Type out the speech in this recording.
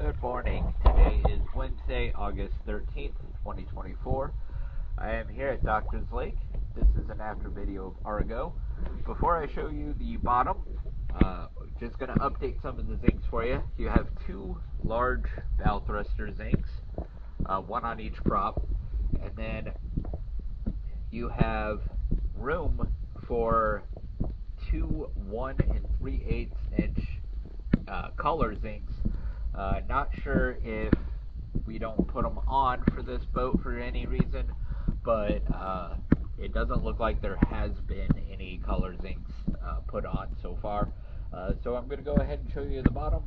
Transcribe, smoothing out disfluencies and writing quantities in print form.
Good morning. Today is Wednesday, August 13th, 2024. I am here at Doctor's Lake. This is an after video of Argo. Before I show you the bottom, just going to update some of the zincs for you. You have two large bow thruster zincs, one on each prop, and then you have room for two 1 3/8 inch color zincs. Not sure if we don't put them on for this boat for any reason, but it doesn't look like there has been any color zincs put on so far. So I'm going to go ahead and show you the bottom,